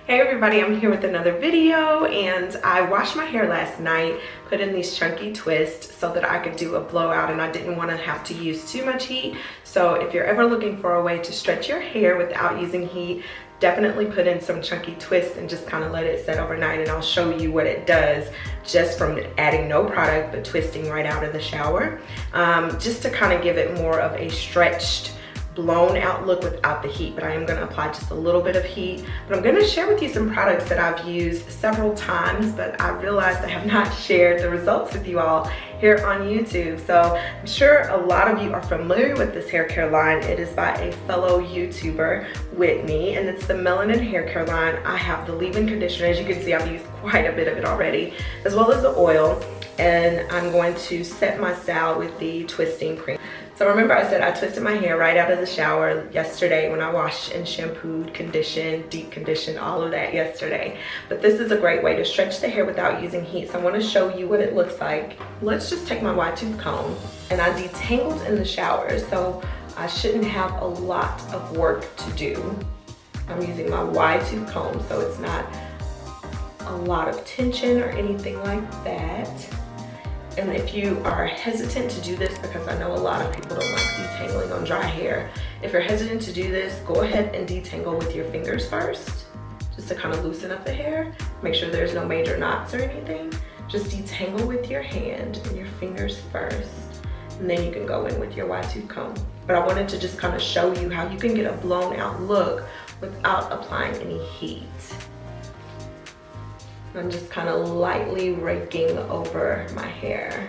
Hey everybody, I'm here with another video, and I washed my hair last night, put in these chunky twists so that I could do a blowout, and I didn't want to have to use too much heat. So if you're ever looking for a way to stretch your hair without using heat, definitely put in some chunky twists and just kind of let it set overnight, and I'll show you what it does just from adding no product but twisting right out of the shower, just to kind of give it more of a stretched, blown out look without the heat. But I am going to apply just a little bit of heat. But I'm going to share with you some products that I've used several times, but I realized I have not shared the results with you all here on YouTube. So I'm sure a lot of you are familiar with this hair care line. It is by a fellow YouTuber, Whitney, and it's the Melanin hair care line. I have the leave-in conditioner. As you can see, I've used quite a bit of it already, as well as the oil. And I'm going to set my style with the twisting cream. So remember I said I twisted my hair right out of the shower yesterday when I washed and shampooed, conditioned, deep conditioned, all of that yesterday. But this is a great way to stretch the hair without using heat. So I want to show you what it looks like. Let's just take my wide tooth comb, and I detangled in the shower, so I shouldn't have a lot of work to do. I'm using my wide tooth comb, so it's not a lot of tension or anything like that. And if you are hesitant to do this, because I know a lot of people don't like detangling on dry hair, if you're hesitant to do this, go ahead and detangle with your fingers first, just to kind of loosen up the hair. Make sure there's no major knots or anything. Just detangle with your hand and your fingers first, and then you can go in with your wide tooth comb. But I wanted to just kind of show you how you can get a blown out look without applying any heat. I'm just kind of lightly raking over my hair.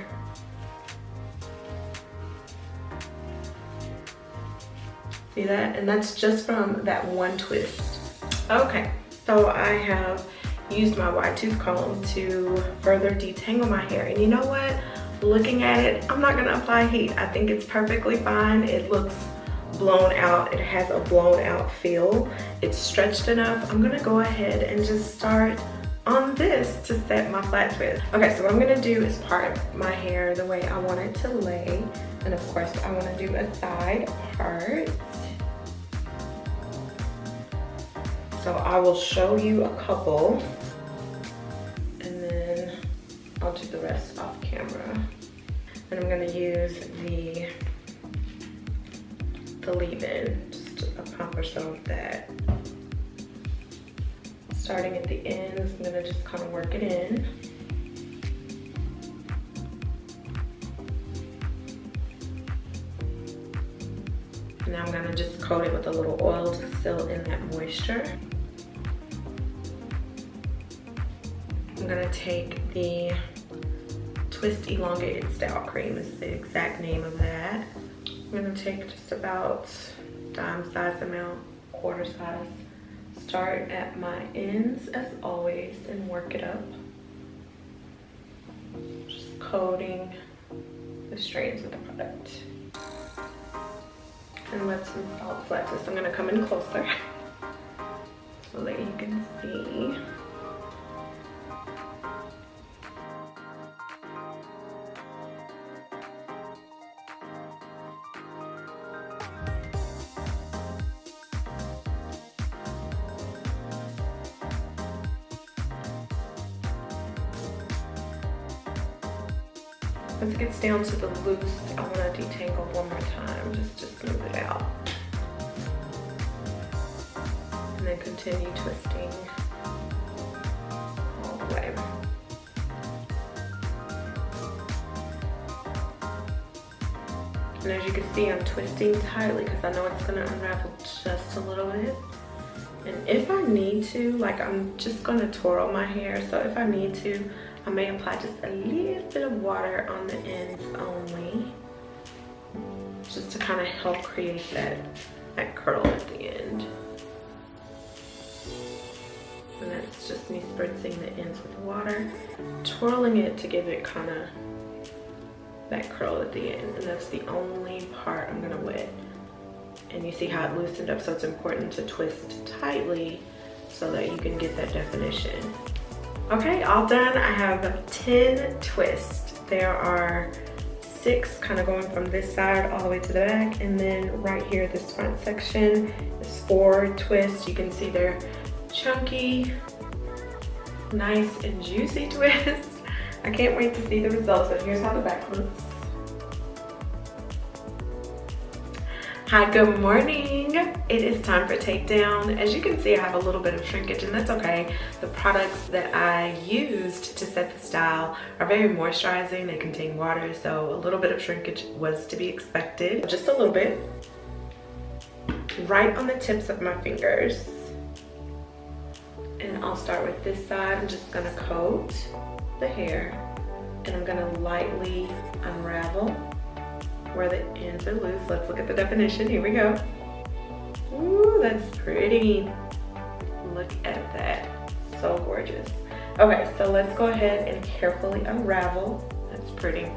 See that? And that's just from that one twist. Okay, so I have used my wide tooth comb to further detangle my hair. And you know what? Looking at it, I'm not gonna apply heat. I think it's perfectly fine. It looks blown out. It has a blown out feel. It's stretched enough. I'm gonna go ahead and just start on this to set my flat twist. Okay, so what I'm gonna do is part my hair the way I want it to lay. And of course, I wanna do a side part. So I will show you a couple, and then I'll do the rest off camera. And I'm gonna use the leave-in, just a pump or so of that. Starting at the ends, I'm gonna just kind of work it in. And now I'm gonna just coat it with a little oil to seal in that moisture. I'm gonna take the Twist Elongated Style Cream, is the exact name of that. I'm gonna take just about dime size amount, quarter size. Start at my ends as always and work it up. Just coating the strands of the product. And let's install the flat twist. I'm gonna come in closer so that you can see. Once it gets down to the loose, I want to detangle one more time just to smooth it out. And then continue twisting all the way. And as you can see, I'm twisting tightly because I know it's going to unravel just a little bit. And if I need to, like, I'm just going to twirl my hair, so if I need to, I may apply just a little bit of water on the ends only, just to kind of help create that curl at the end. And that's just me spritzing the ends with water, twirling it to give it kind of that curl at the end. And that's the only part I'm gonna wet. And you see how it loosened up, so it's important to twist tightly so that you can get that definition. Okay, all done. I have 10 twists. There are 6 kind of going from this side all the way to the back, and then right here, this front section is 4 twists. You can see they're chunky, nice and juicy twist. I can't wait to see the results, but here's how the back looks. Hi, good morning. It is time for takedown. As you can see, I have a little bit of shrinkage, and that's okay. The products that I used to set the style are very moisturizing. They contain water, so a little bit of shrinkage was to be expected. Just a little bit. Right on the tips of my fingers. And I'll start with this side. I'm just gonna coat the hair, and I'm gonna lightly unravel where the ends are loose. Let's look at the definition. Here we go. Ooh, that's pretty. Look at that. So gorgeous. Okay, so let's go ahead and carefully unravel. That's pretty.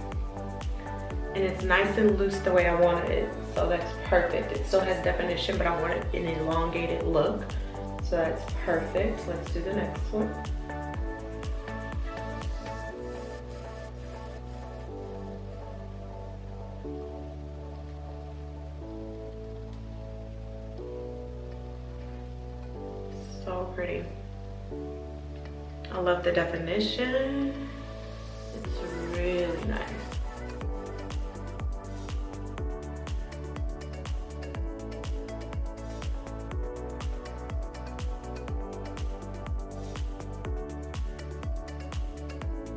And it's nice and loose the way I wanted it. So that's perfect. It still has definition, but I want it in an elongated look. So that's perfect. Let's do the next one. So pretty. I love the definition. It's really nice.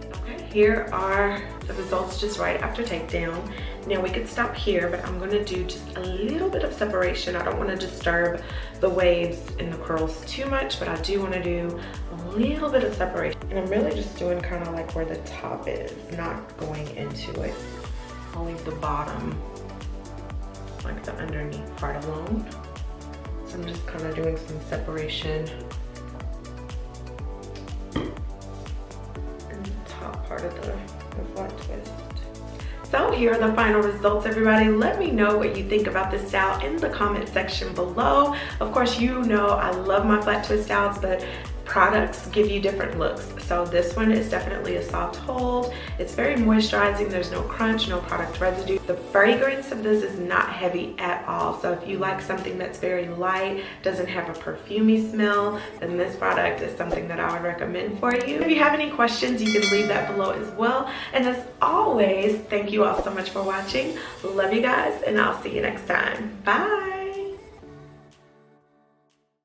Okay, here are the results just right after takedown. Now we could stop here, but I'm gonna do just a little bit of separation. I don't wanna disturb the waves and the curls too much, but I do wanna do a little bit of separation. And I'm really just doing kind of like where the top is, not going into it. I'll leave the bottom, like the underneath part alone. So I'm just kind of doing some separation in the top part of the flat twist. So here are the final results, everybody. Let me know what you think about this style in the comment section below. Of course, you know I love my flat twist styles, but products give you different looks. So this one is definitely a soft hold. It's very moisturizing. There's no crunch, no product residue. The fragrance of this is not heavy at all. So if you like something that's very light, doesn't have a perfumey smell, then this product is something that I would recommend for you. If you have any questions, you can leave that below as well. And as always, thank you all so much for watching. Love you guys, and I'll see you next time. Bye.